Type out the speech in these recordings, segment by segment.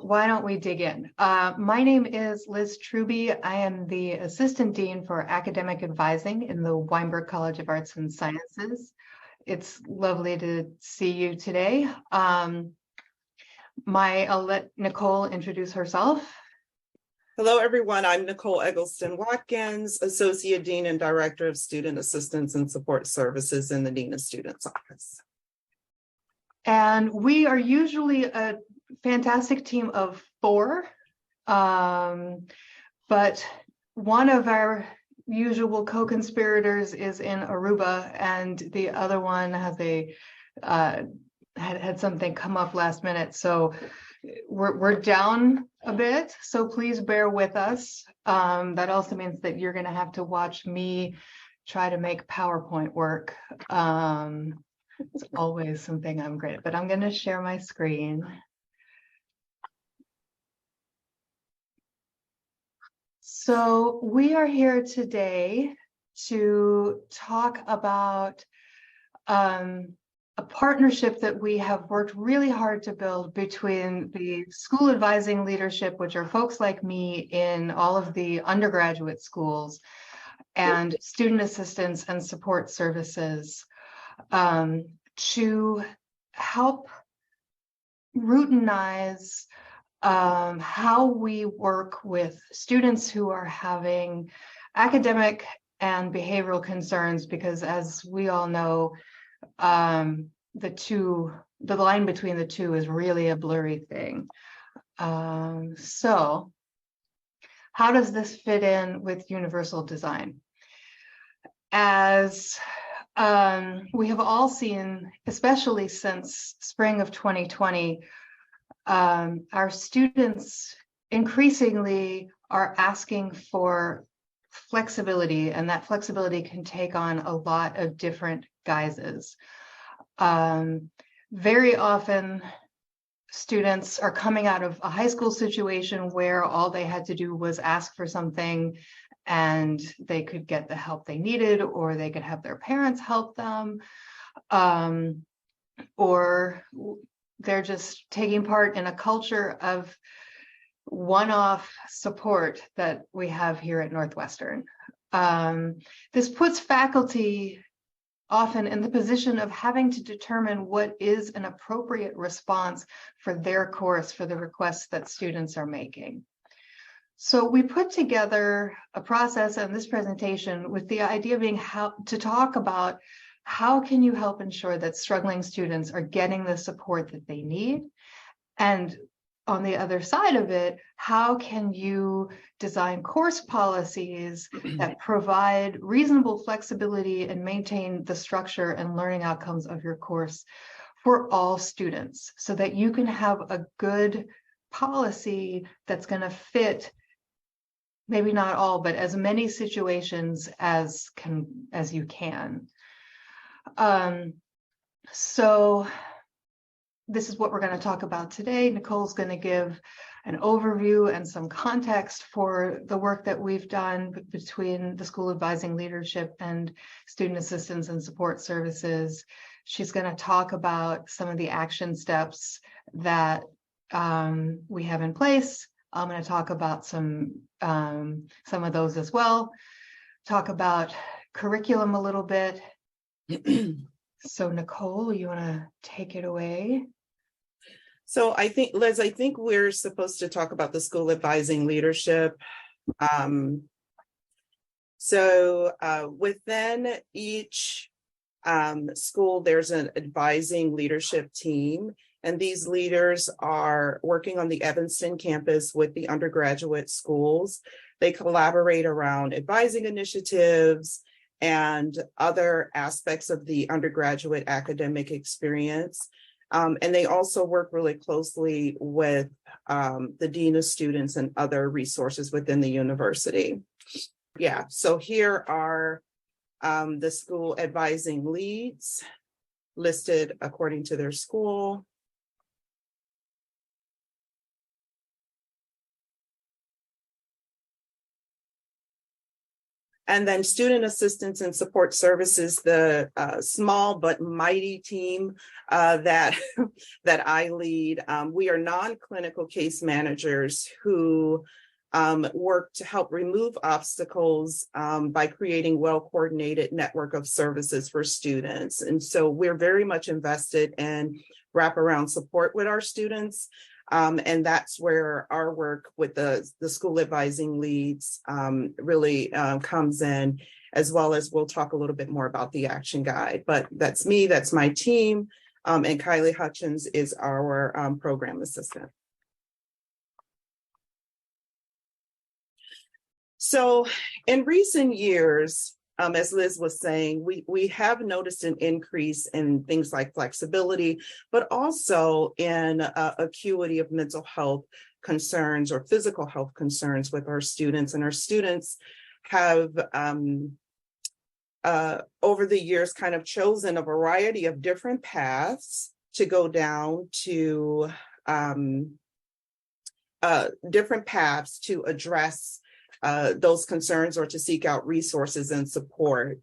why don't we dig in? My name is Liz Truby. I am the Assistant Dean for Academic Advising in the Weinberg College of Arts and Sciences. It's lovely to see you today. I'll let Nicole introduce herself. Hello, everyone. I'm Nicole Eggleston Watkins, Associate Dean and Director of Student Assistance and Support Services in the Dean of Students Office. And we are usually a fantastic team of 4, but one of our usual co-conspirators is in Aruba, and the other one has had something come up last minute, so we're down a bit, so please bear with us. That also means that you're going to have to watch me try to make PowerPoint work. It's always something I'm great at, but I'm going to share my screen. So we are here today to talk about a partnership that we have worked really hard to build between the school advising leadership, which are folks like me in all of the undergraduate schools, and student assistance and support services, to help routinize how we work with students who are having academic and behavioral concerns, because as we all know, the line between the two is really a blurry thing. So how does this fit in with universal design? As we have all seen, especially since spring of 2020, our students increasingly are asking for flexibility, and that flexibility can take on a lot of different guises. Very often, students are coming out of a high school situation where all they had to do was ask for something and they could get the help they needed, or they could have their parents help them, or they're just taking part in a culture of one-off support that we have here at Northwestern. This puts faculty often in the position of having to determine what is an appropriate response for their course, for the requests that students are making. So we put together a process in this presentation with the idea being to talk about how can you help ensure that struggling students are getting the support that they need, and on the other side of it, how can you design course policies that provide reasonable flexibility and maintain the structure and learning outcomes of your course for all students, so that you can have a good policy that's going to fit, maybe not all, but as many situations as you can. So this is what we're going to talk about today. Nicole's going to give an overview and some context for the work that we've done between the school advising leadership and student assistance and support services. She's going to talk about some of the action steps that we have in place. I'm going to talk about some of those as well, talk about curriculum a little bit. So Nicole, you want to take it away? So I think, Liz, we're supposed to talk about the school advising leadership. Within each school, there's an advising leadership team, and these leaders are working on the Evanston campus with the undergraduate schools. They collaborate around advising initiatives and other aspects of the undergraduate academic experience. And they also work really closely with the Dean of Students and other resources within the university. Yeah, so here are the school advising leads listed according to their school. And then student assistance and support services, the small but mighty team that that I lead. We are non-clinical case managers who work to help remove obstacles by creating well-coordinated network of services for students. And so we're very much invested in wraparound support with our students. And that's where our work with the school advising leads really comes in, as well as we'll talk a little bit more about the action guide. But that's me, that's my team, and Kylie Hutchins is our program assistant. So in recent years, as Liz was saying, we have noticed an increase in things like flexibility, but also in acuity of mental health concerns or physical health concerns with our students. And our students have, over the years, kind of chosen a variety of different paths to go down to different paths to address those concerns or to seek out resources and support.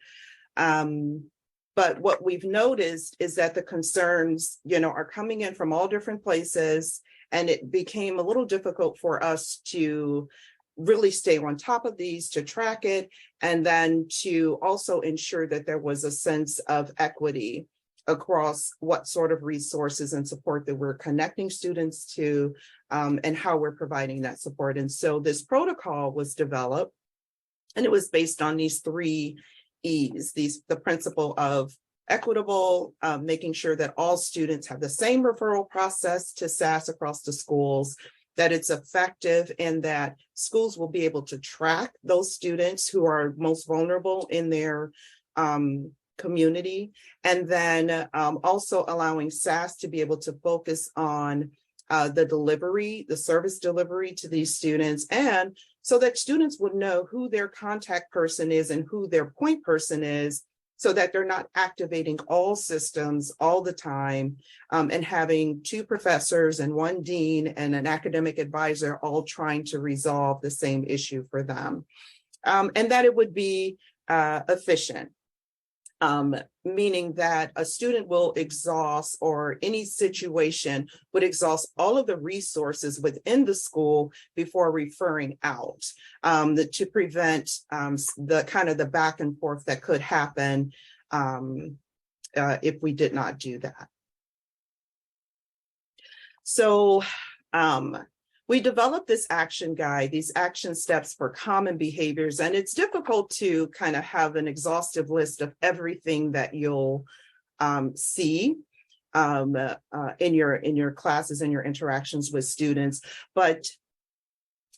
But what we've noticed is that the concerns, are coming in from all different places, and it became a little difficult for us to really stay on top of these, to track it, and then to also ensure that there was a sense of equity across what sort of resources and support that we're connecting students to, and how we're providing that support. And so this protocol was developed, and it was based on these 3 E's, the principle of equitable, making sure that all students have the same referral process to SAS across the schools, that it's effective, and that schools will be able to track those students who are most vulnerable in their community, and then also allowing SAS to be able to focus on the service delivery to these students, and so that students would know who their contact person is and who their point person is, so that they're not activating all systems all the time, and having 2 professors and 1 dean and an academic advisor all trying to resolve the same issue for them, and that it would be efficient. Meaning that a student will exhaust, or any situation would exhaust, all of the resources within the school before referring out, to prevent the kind of the back and forth that could happen if we did not do that. So we developed this action guide, these action steps for common behaviors, and it's difficult to kind of have an exhaustive list of everything that you'll see in your classes and your interactions with students. But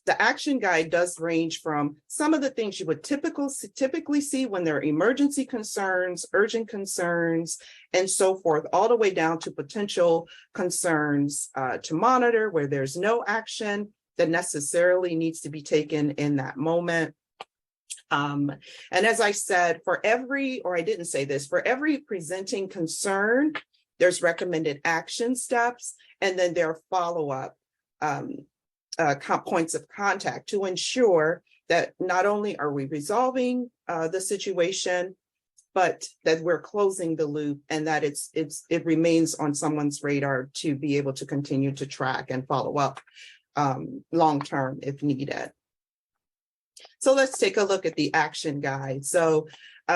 the action guide does range from some of the things you would typically see when there are emergency concerns, urgent concerns, and so forth, all the way down to potential concerns to monitor where there's no action that necessarily needs to be taken in that moment. And as I said, for every presenting concern, there's recommended action steps, and then there are follow-up points of contact to ensure that not only are we resolving the situation, but that we're closing the loop, and that it remains on someone's radar to be able to continue to track and follow up long-term if needed. So let's take a look at the action guide. So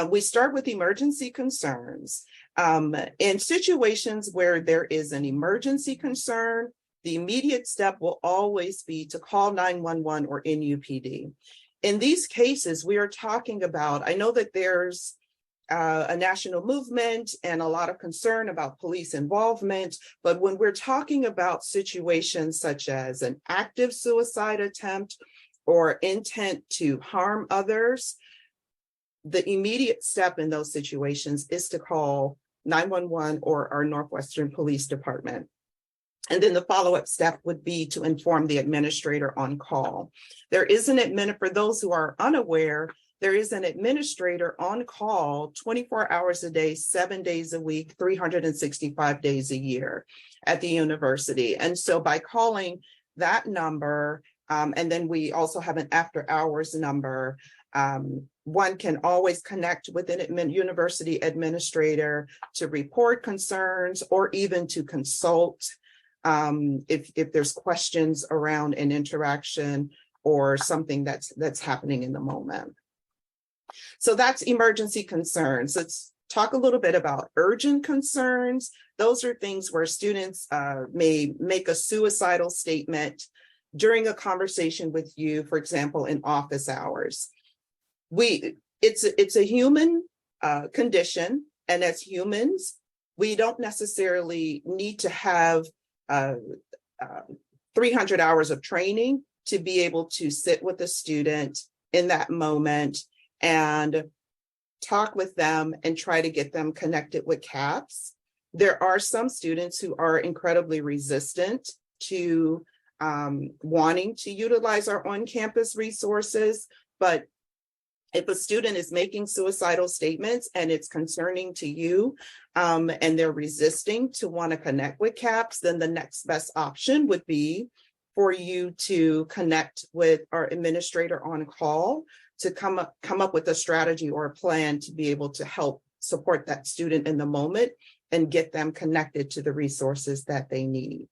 we start with emergency concerns. In situations where there is an emergency concern, the immediate step will always be to call 911 or NUPD. In these cases, we are talking about, I know that there's a national movement and a lot of concern about police involvement, but when we're talking about situations such as an active suicide attempt or intent to harm others, the immediate step in those situations is to call 911 or our Northwestern Police Department. And then the follow-up step would be to inform the administrator on call. There is for those who are unaware, there is an administrator on call 24 hours a day, 7 days a week, 365 days a year at the university. And so by calling that number, And then we also have an after hours number. One can always connect with an university administrator to report concerns or even to consult if there's questions around an interaction or something that's happening in the moment. So that's emergency concerns. Let's talk a little bit about urgent concerns. Those are things where students may make a suicidal statement during a conversation with you, for example, in office hours. It's a human condition, and as humans, we don't necessarily need to have 300 hours of training to be able to sit with a student in that moment and talk with them and try to get them connected with CAPS. There are some students who are incredibly resistant to wanting to utilize our on-campus resources, but if a student is making suicidal statements and it's concerning to you and they're resisting to want to connect with CAPS, then the next best option would be for you to connect with our administrator on call to come up with a strategy or a plan to be able to help support that student in the moment and get them connected to the resources that they need.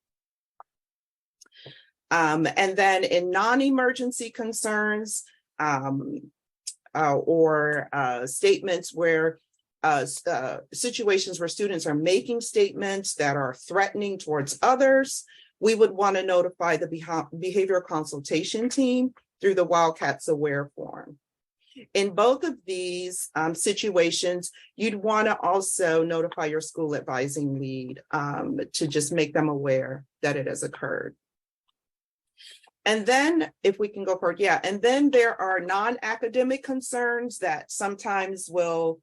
And then in non-emergency concerns, or statements where situations where students are making statements that are threatening towards others, we would want to notify the behavioral consultation team through the Wildcats Aware form. In both of these situations, you'd want to also notify your school advising lead to just make them aware that it has occurred. And then if we can go forward, and then there are non-academic concerns that sometimes will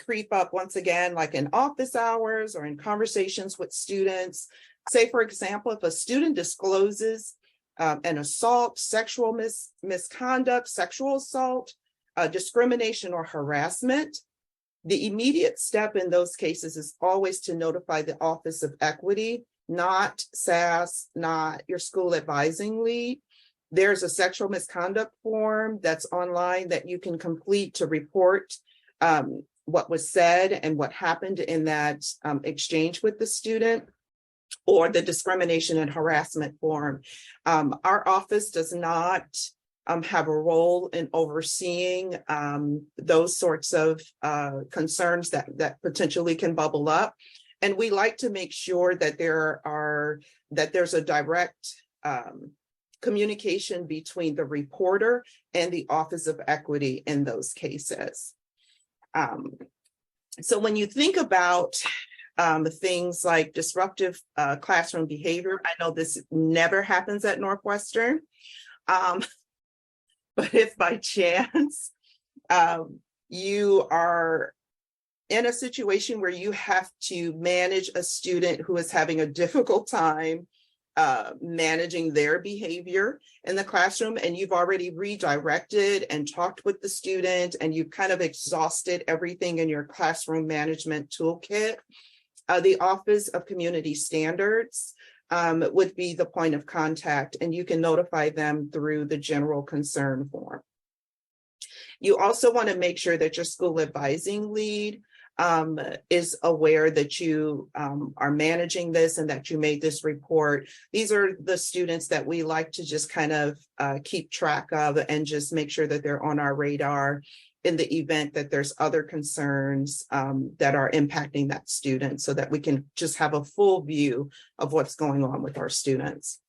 creep up once again, like in office hours or in conversations with students. Say, for example, if a student discloses an assault, sexual misconduct, sexual assault, discrimination or harassment, the immediate step in those cases is always to notify the Office of Equity, not SAS, not your school advising lead. There's a sexual misconduct form that's online that you can complete to report what was said and what happened in that exchange with the student, or the discrimination and harassment form. Our office does not have a role in overseeing those sorts of concerns that potentially can bubble up. And we like to make sure that there's a direct communication between the reporter and the Office of Equity in those cases. So when you think about things like disruptive classroom behavior, I know this never happens at Northwestern, but if by chance you are in a situation where you have to manage a student who is having a difficult time managing their behavior in the classroom, and you've already redirected and talked with the student, and you've kind of exhausted everything in your classroom management toolkit, the Office of Community Standards would be the point of contact, and you can notify them through the general concern form. You also want to make sure that your school advising lead is aware that you are managing this and that you made this report. These are the students that we like to just kind of keep track of and just make sure that they're on our radar in the event that there's other concerns that are impacting that student, so that we can just have a full view of what's going on with our students.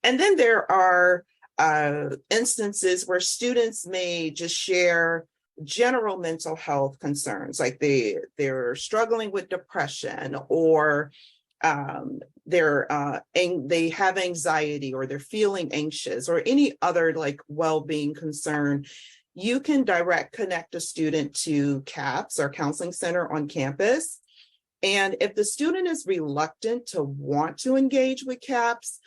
And then there are instances where students may just share general mental health concerns, like they're struggling with depression, or they have anxiety, or they're feeling anxious, or any other like well-being concern. You can connect a student to CAPS, our counseling center on campus. And if the student is reluctant to want to engage with CAPS,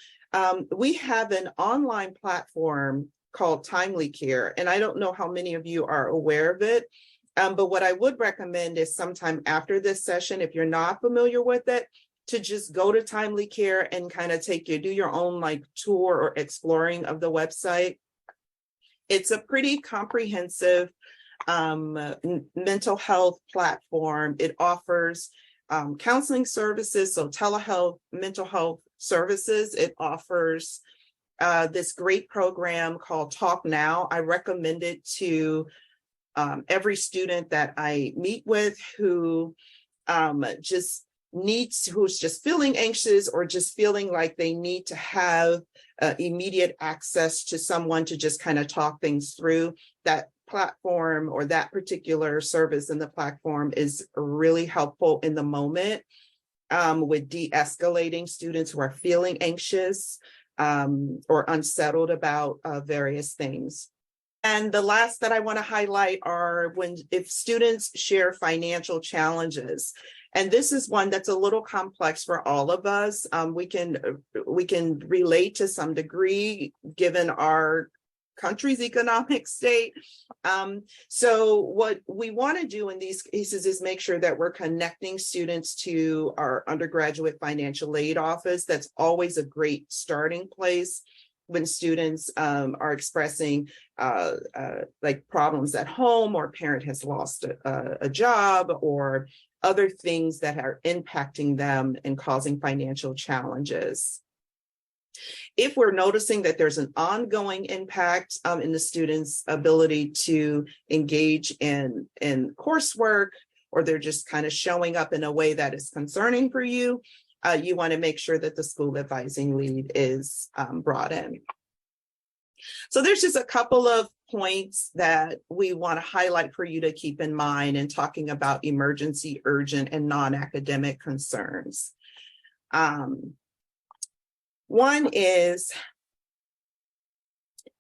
we have an online platform called Timely Care. And I don't know how many of you are aware of it, but what I would recommend is sometime after this session, if you're not familiar with it, to just go to Timely Care and kind of do your own like tour or exploring of the website. It's a pretty comprehensive mental health platform. It offers counseling services, so telehealth, mental health services. It offers this great program called Talk Now. I recommend it to every student that I meet with who who's just feeling anxious or just feeling like they need to have immediate access to someone to just kind of talk things through. That platform or that particular service in the platform is really helpful in the moment with de-escalating students who are feeling anxious or unsettled about various things. And the last that I want to highlight are if students share financial challenges. And this is one that's a little complex for all of us. We can relate to some degree given our country's economic state. So what we want to do in these cases is make sure that we're connecting students to our undergraduate financial aid office. That's always a great starting place when students are expressing like problems at home, or a parent has lost a job, or other things that are impacting them and causing financial challenges. If we're noticing that there's an ongoing impact in the student's ability to engage in coursework, or they're just kind of showing up in a way that is concerning for you, you want to make sure that the school advising lead is brought in. So there's just a couple of points that we want to highlight for you to keep in mind in talking about emergency, urgent, and non-academic concerns. One is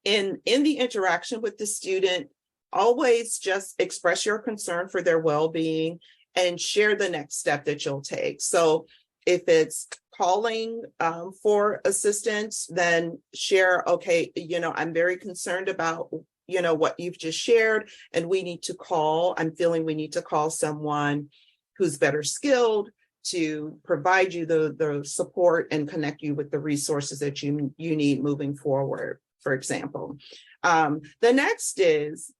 in the interaction with the student, always just express your concern for their well-being and share the next step that you'll take. So if it's calling for assistance, then share, okay, I'm very concerned about, what you've just shared, and we need to call. I'm feeling we need to call someone who's better skilled to provide you the support and connect you with the resources that you need moving forward, for example. The next is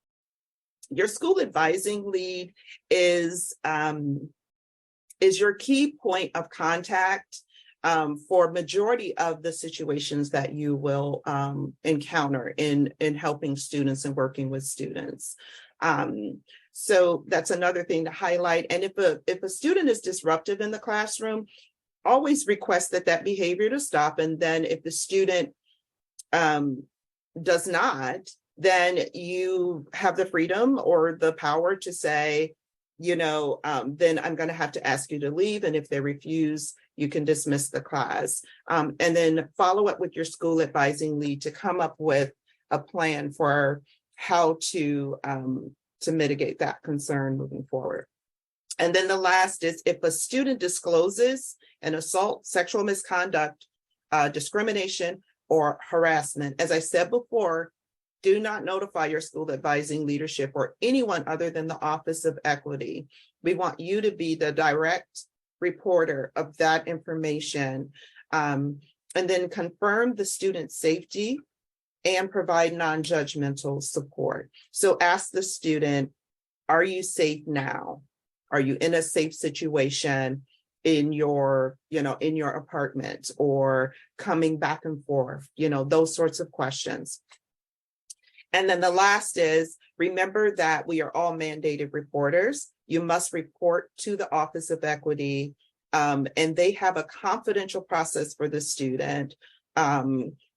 your school advising lead is your key point of contact for majority of the situations that you will encounter in helping students and working with students. So that's another thing to highlight. And if a student is disruptive in the classroom, always request that behavior to stop. And then if the student does not, then you have the freedom or the power to say, then I'm going to have to ask you to leave. And if they refuse, you can dismiss the class. And then follow up with your school advising lead to come up with a plan for how to mitigate that concern moving forward. And then the last is if a student discloses an assault, sexual misconduct, discrimination, or harassment, as I said before, do not notify your school advising leadership or anyone other than the Office of Equity. We want you to be the direct reporter of that information, and then confirm the student's safety and provide non-judgmental support. So ask the student, are you safe now? Are you in a safe situation in your apartment, or coming back and forth, those sorts of questions. And then the last is, remember that we are all mandated reporters. You must report to the Office of Equity, and they have a confidential process for the student.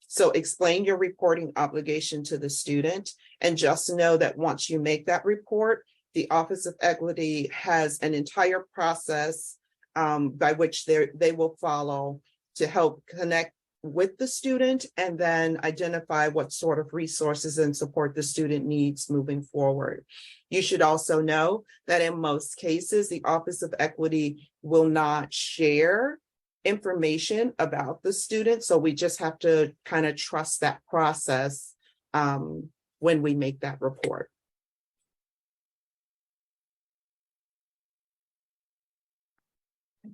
So explain your reporting obligation to the student, and just know that once you make that report, the Office of Equity has an entire process by which they will follow to help connect with the student and then identify what sort of resources and support the student needs moving forward. You should also know that in most cases, the Office of Equity will not share information about the student. So we just have to kind of trust that process when we make that report.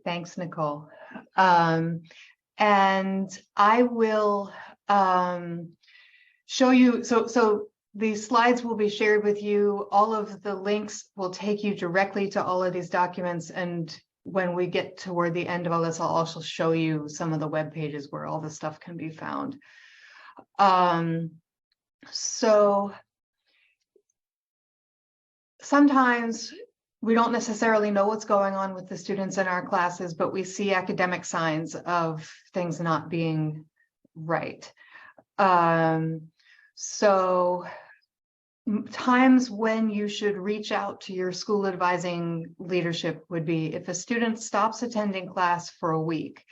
Thanks, Nicole. And I will show you, so these slides will be shared with you. All of the links will take you directly to all of these documents. And when we get toward the end of all this, I'll also show you some of the web pages where all the stuff can be found. So sometimes we don't necessarily know what's going on with the students in our classes, but we see academic signs of things not being right. So times when you should reach out to your school advising leadership would be if a student stops attending class for a week,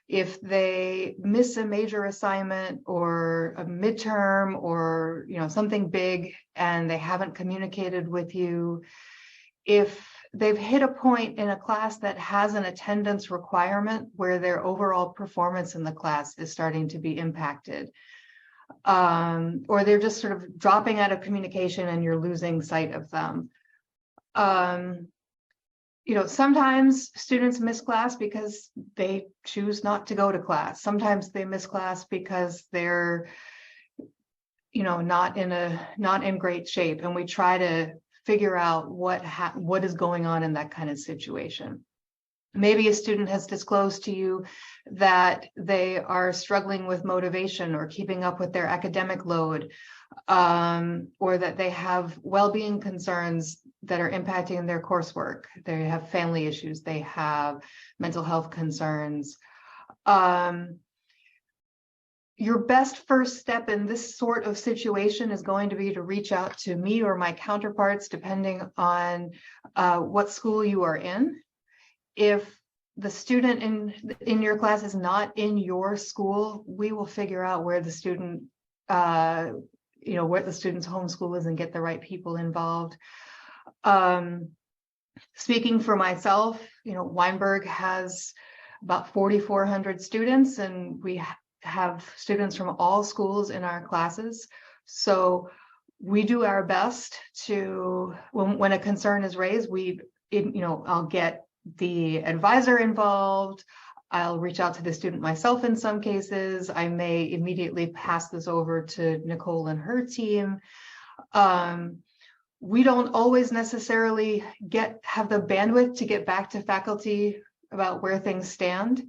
if they miss a major assignment or a midterm or something big and they haven't communicated with you, if they've hit a point in a class that has an attendance requirement where their overall performance in the class is starting to be impacted, or they're just sort of dropping out of communication and you're losing sight of them. Sometimes students miss class because they choose not to go to class. Sometimes they miss class because they're, not in great shape, and we try to figure out what is going on in that kind of situation. Maybe a student has disclosed to you that they are struggling with motivation or keeping up with their academic load, or that they have well-being concerns that are impacting their coursework. They have family issues, they have mental health concerns. Your best first step in this sort of situation is going to be to reach out to me or my counterparts, depending on what school you are in. If the student in your class is not in your school, we will figure out where the student, where the student's home school is and get the right people involved. Speaking for myself, Weinberg has about 4,400 students, and we have students from all schools in our classes. So we do our best to, when a concern is raised, I'll get the advisor involved. I'll reach out to the student myself in some cases. I may immediately pass this over to Nicole and her team. We don't always necessarily have the bandwidth to get back to faculty about where things stand.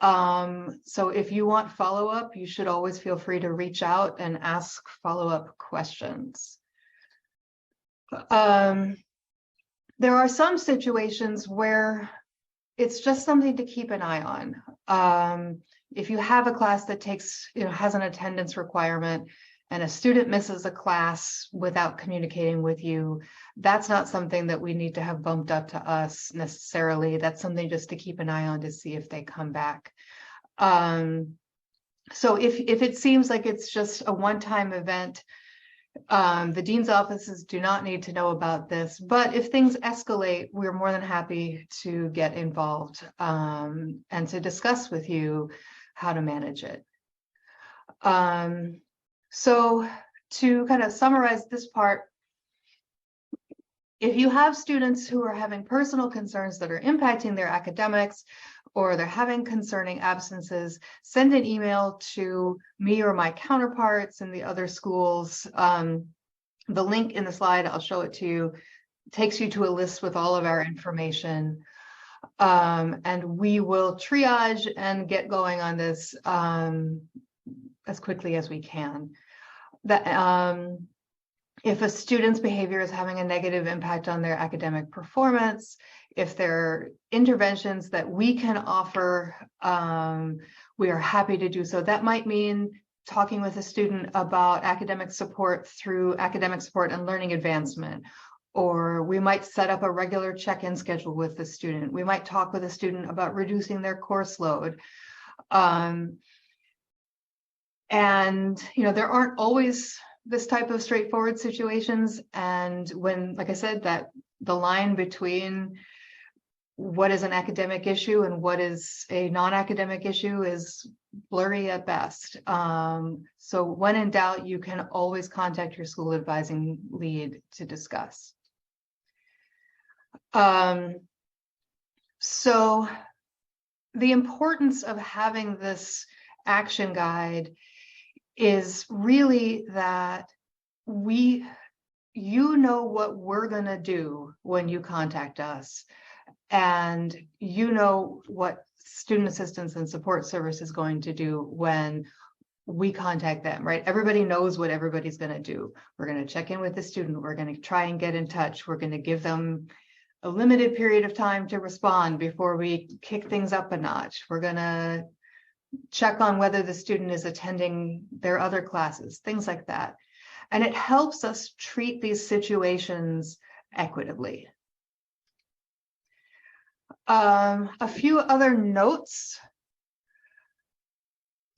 So if you want follow-up, you should always feel free to reach out and ask follow-up questions. There are some situations where it's just something to keep an eye on. If you have a class that has an attendance requirement and a student misses a class without communicating with you, that's not something that we need to have bumped up to us necessarily. That's something just to keep an eye on to see if they come back. So if it seems like it's just a one-time event, the dean's offices do not need to know about this, but if things escalate, we're more than happy to get involved and to discuss with you how to manage it. So to kind of summarize this part, if you have students who are having personal concerns that are impacting their academics, or they're having concerning absences, send an email to me or my counterparts in the other schools. The link in the slide, I'll show it to you, takes you to a list with all of our information. And we will triage and get going on this as quickly as we can. If a student's behavior is having a negative impact on their academic performance, if there are interventions that we can offer, we are happy to do so. That might mean talking with a student about academic support through academic support and learning advancement, or we might set up a regular check-in schedule with the student. We might talk with a student about reducing their course load. And, there aren't always this type of straightforward situations. And when, like I said, that the line between what is an academic issue and what is a non-academic issue is blurry at best. So when in doubt, you can always contact your school advising lead to discuss. So the importance of having this action guide is really that you know what we're going to do when you contact us, and you know what student assistance and support service is going to do when we contact them, right? Everybody knows what everybody's going to do. We're going to check in with the student. We're going to try and get in touch. We're going to give them a limited period of time to respond before we kick things up a notch. We're going to check on whether the student is attending their other classes, things like that. And it helps us treat these situations equitably. A few other notes.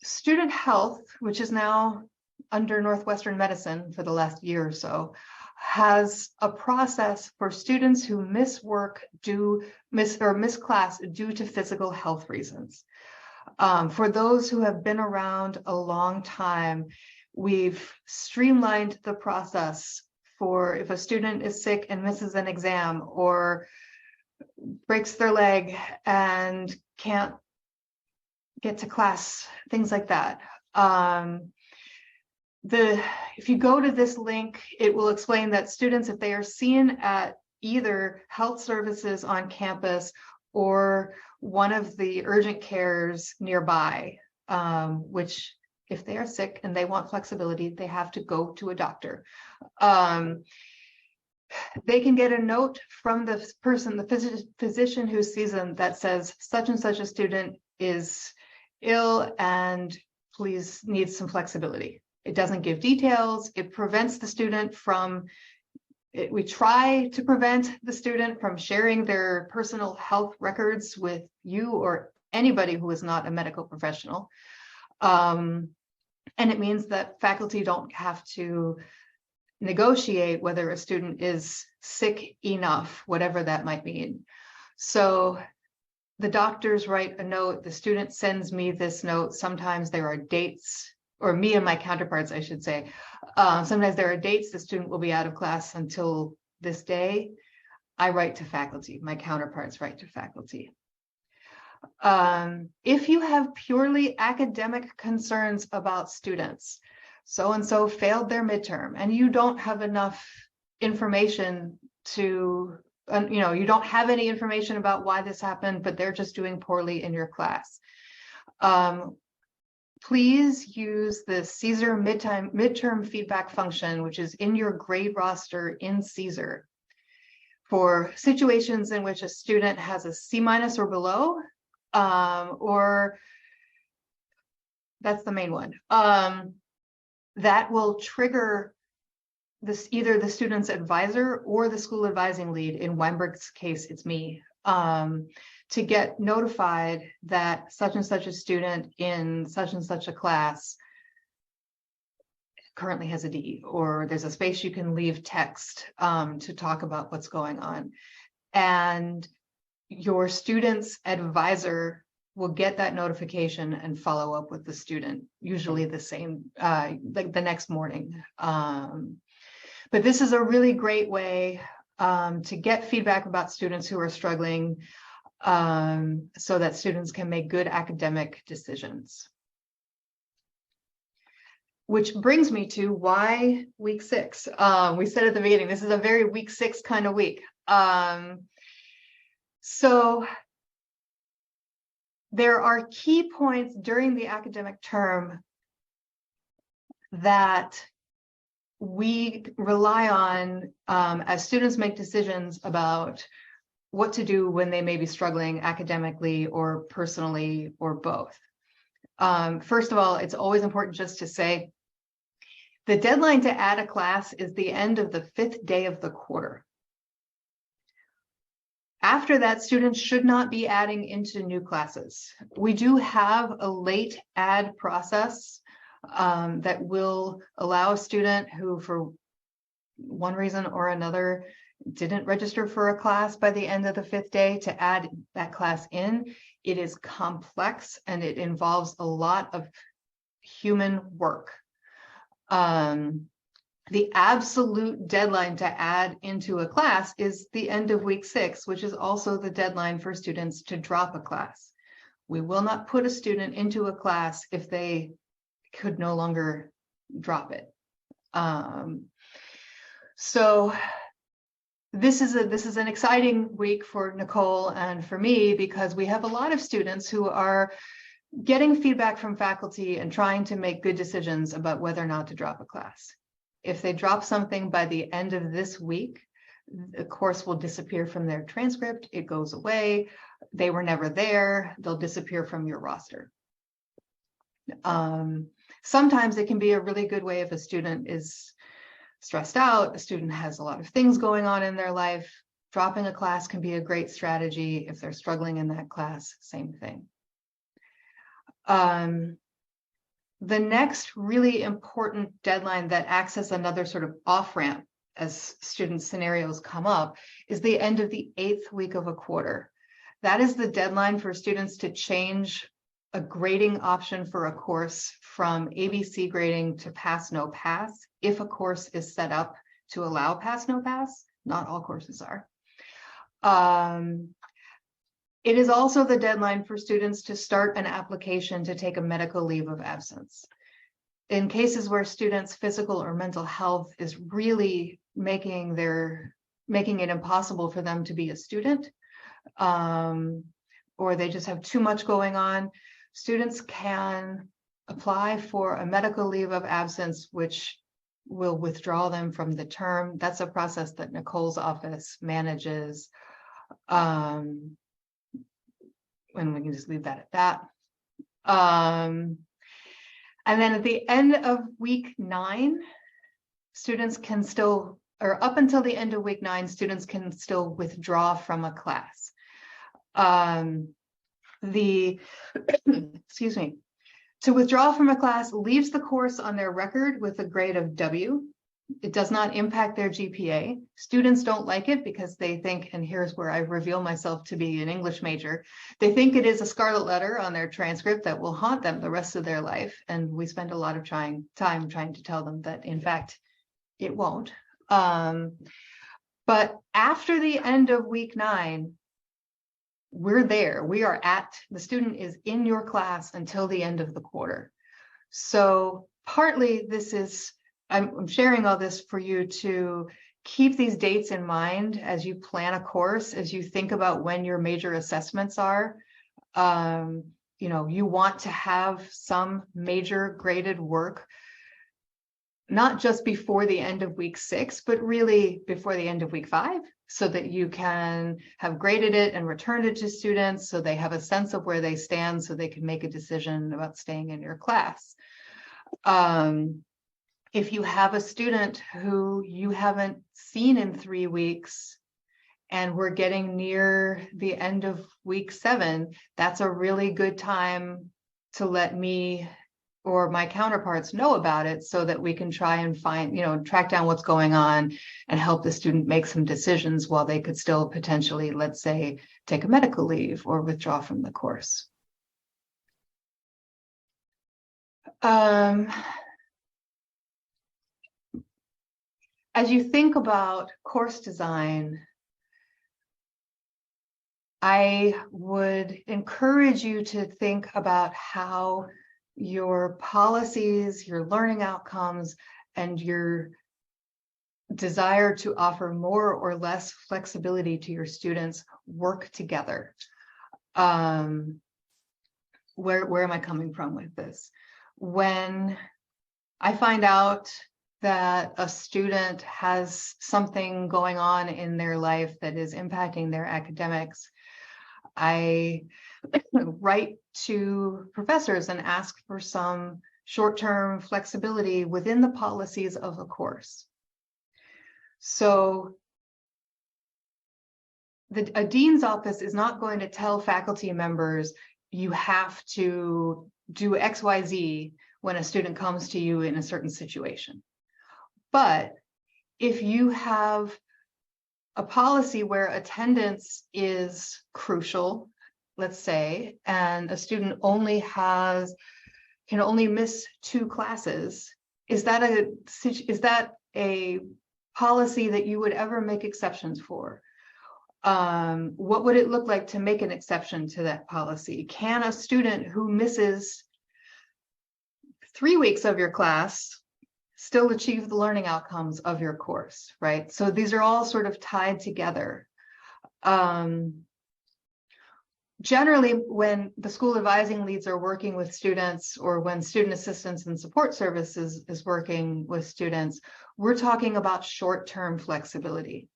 Student health, which is now under Northwestern Medicine for the last year or so, has a process for students who miss class due to physical health reasons. For those who have been around a long time, we've streamlined the process for if a student is sick and misses an exam or breaks their leg and can't get to class, things like that. If you go to this link, it will explain that students, if they are seen at either health services on campus or one of the urgent cares nearby, which if they are sick and they want flexibility, they have to go to a doctor. They can get a note from the person, the physician who sees them, that says such and such a student is ill and please needs some flexibility. It doesn't give details. It prevents the student from, we try to prevent the student from sharing their personal health records with you or anybody who is not a medical professional. And it means that faculty don't have to negotiate whether a student is sick enough, whatever that might mean. So the doctors write a note, the student sends me this note. Sometimes there are dates, or me and my counterparts, I should say. Sometimes there are dates the student will be out of class until this day. I write to faculty, my counterparts write to faculty. If you have purely academic concerns about students, so-and-so failed their midterm and you don't have enough information to, you don't have any information about why this happened, but they're just doing poorly in your class. Please use the Caesar midterm feedback function, which is in your grade roster in Caesar, for situations in which a student has a C- or below, or that's the main one. That will trigger this, either the student's advisor or the school advising lead. In Weinberg's case, it's me, to get notified that such and such a student in such and such a class currently has a D, or there's a space you can leave text to talk about what's going on. And your student's advisor will get that notification and follow up with the student, usually the same, like the next morning. But this is a really great way to get feedback about students who are struggling, so that students can make good academic decisions. Which brings me to why week 6. We said at the beginning, this is a very week 6 kind of week. So there are key points during the academic term that we rely on as students make decisions about what to do when they may be struggling academically or personally or both. First of all, it's always important just to say the deadline to add a class is the end of the 5th day of the quarter. After that, students should not be adding into new classes. We do have a late add process that will allow a student who, for one reason or another, didn't register for a class by the end of the 5th day, to add that class in. It is complex and it involves a lot of human work. The absolute deadline to add into a class is the end of week 6, which is also the deadline for students to drop a class. We will not put a student into a class if they could no longer drop it. So this is an exciting week for Nicole and for me, because we have a lot of students who are getting feedback from faculty and trying to make good decisions about whether or not to drop a class. If they drop something by the end of this week, the course will disappear from their transcript. It goes away. They were never there. They'll disappear from your roster. Sometimes it can be a really good way if a student is stressed out, a student has a lot of things going on in their life. Dropping a class can be a great strategy. If they're struggling in that class, same thing. The next really important deadline that acts as another sort of off-ramp as student scenarios come up is the end of the 8th week of a quarter. That is the deadline for students to change a grading option for a course from ABC grading to pass, no pass, if a course is set up to allow pass, no pass. Not all courses are. It is also the deadline for students to start an application to take a medical leave of absence. In cases where students' physical or mental health is really making it impossible for them to be a student, or they just have too much going on, students can apply for a medical leave of absence, which will withdraw them from the term. That's a process that Nicole's office manages. And we can just leave that at that. And then at the end of week 9, students can still, or up until the end of week 9, students can still withdraw from a class. Excuse me, to withdraw from a class leaves the course on their record with a grade of W. It does not impact their GPA. Students don't like it because they think, and here's where I reveal myself to be an English major, they think it is a scarlet letter on their transcript that will haunt them the rest of their life. And we spend a lot of time trying to tell them that, in fact, it won't. But after the end of week 9, we're there. We are the student is in your class until the end of the quarter. So partly this is, I'm sharing all this for you to keep these dates in mind as you plan a course, as you think about when your major assessments are. You want to have some major graded work, not just before the end of week 6, but really before the end of week 5, so that you can have graded it and returned it to students so they have a sense of where they stand, so they can make a decision about staying in your class. If you have a student who you haven't seen in 3 weeks and we're getting near the end of week 7, that's a really good time to let me or my counterparts know about it, so that we can try and track down what's going on and help the student make some decisions while they could still potentially, let's say, take a medical leave or withdraw from the course. As you think about course design, I would encourage you to think about how your policies, your learning outcomes, and your desire to offer more or less flexibility to your students work together. Where am I coming from with this? When I find out that a student has something going on in their life that is impacting their academics, I write to professors and ask for some short-term flexibility within the policies of the course. So a dean's office is not going to tell faculty members, you have to do XYZ when a student comes to you in a certain situation. But if you have a policy where attendance is crucial, let's say, and a student can only miss 2 classes, is that a policy that you would ever make exceptions for? What would it look like to make an exception to that policy? Can a student who misses 3 weeks of your class still achieve the learning outcomes of your course, right? So these are all sort of tied together. Generally, when the school advising leads are working with students, or when student assistance and support services is working with students, we're talking about short-term flexibility.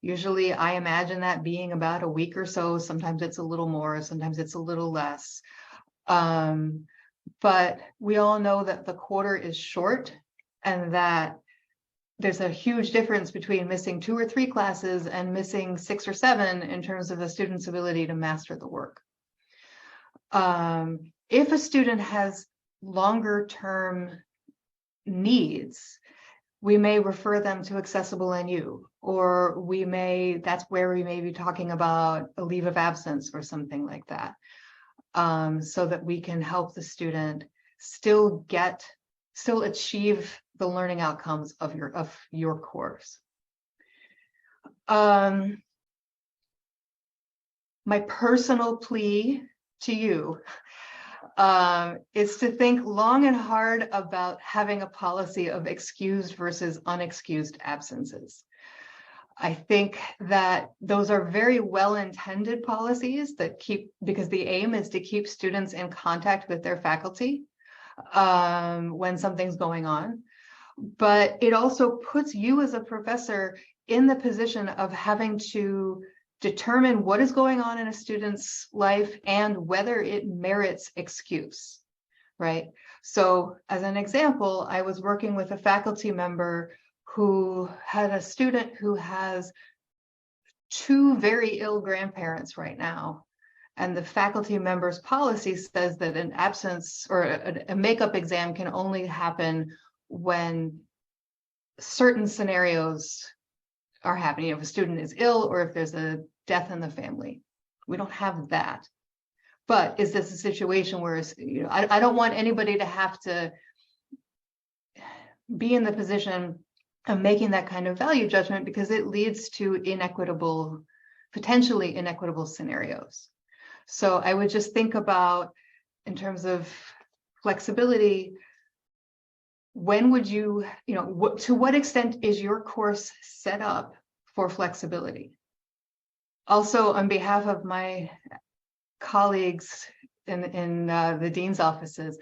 Usually I imagine that being about a week or so. Sometimes it's a little more, sometimes it's a little less. But we all know that the quarter is short, and that there's a huge difference between missing 2 or 3 classes and missing 6 or 7 in terms of a student's ability to master the work. If a student has longer term needs, we may refer them to Accessible NU, or that's where we may be talking about a leave of absence or something like that, so that we can help the student still achieve the learning outcomes of your course. My personal plea to you is to think long and hard about having a policy of excused versus unexcused absences. I think that those are very well-intended policies because the aim is to keep students in contact with their faculty when something's going on. But it also puts you as a professor in the position of having to determine what is going on in a student's life and whether it merits excuse, right? So as an example, I was working with a faculty member who had a student who has 2 very ill grandparents right now. And the faculty member's policy says that an absence or a makeup exam can only happen when certain scenarios are happening. If a student is ill or if there's a death in the family. We don't have that. But is this a situation where, I don't want anybody to have to be in the position of making that kind of value judgment, because it leads to potentially inequitable scenarios. So I would just think about, in terms of flexibility, when would to what extent is your course set up for flexibility? Also, on behalf of my colleagues in the dean's offices,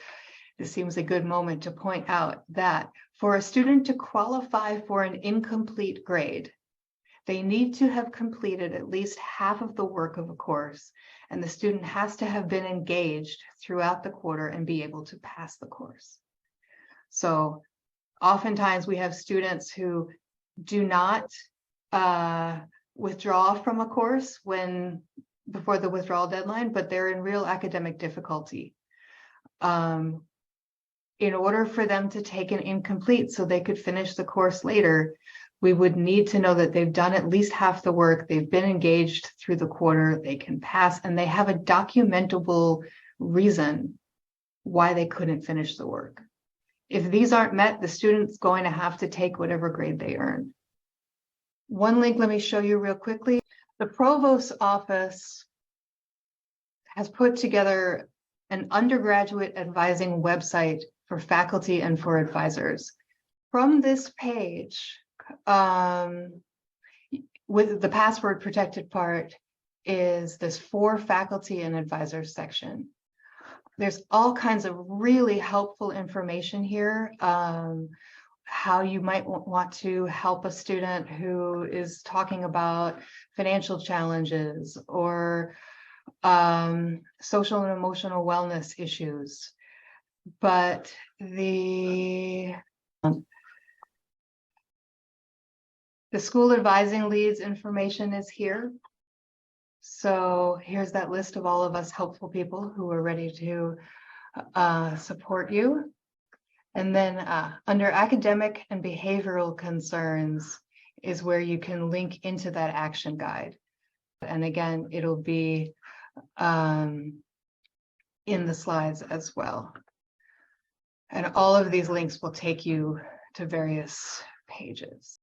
this seems a good moment to point out that for a student to qualify for an incomplete grade, they need to have completed at least half of the work of a course, and the student has to have been engaged throughout the quarter and be able to pass the course. So oftentimes we have students who do not withdraw from a course before the withdrawal deadline, but they're in real academic difficulty. In order for them to take an incomplete so they could finish the course later, we would need to know that they've done at least half the work, they've been engaged through the quarter, they can pass, and they have a documentable reason why they couldn't finish the work. If these aren't met, the student's going to have to take whatever grade they earn. One link, let me show you real quickly. The provost's office has put together an undergraduate advising website for faculty and for advisors. From this page, with the password protected part, is this for faculty and advisors section. There's all kinds of really helpful information here. How you might want to help a student who is talking about financial challenges or social and emotional wellness issues. But the school advising leads information is here. So here's that list of all of us helpful people who are ready to support you. And then under academic and behavioral concerns is where you can link into that action guide. And again, it'll be in the slides as well. And all of these links will take you to various pages.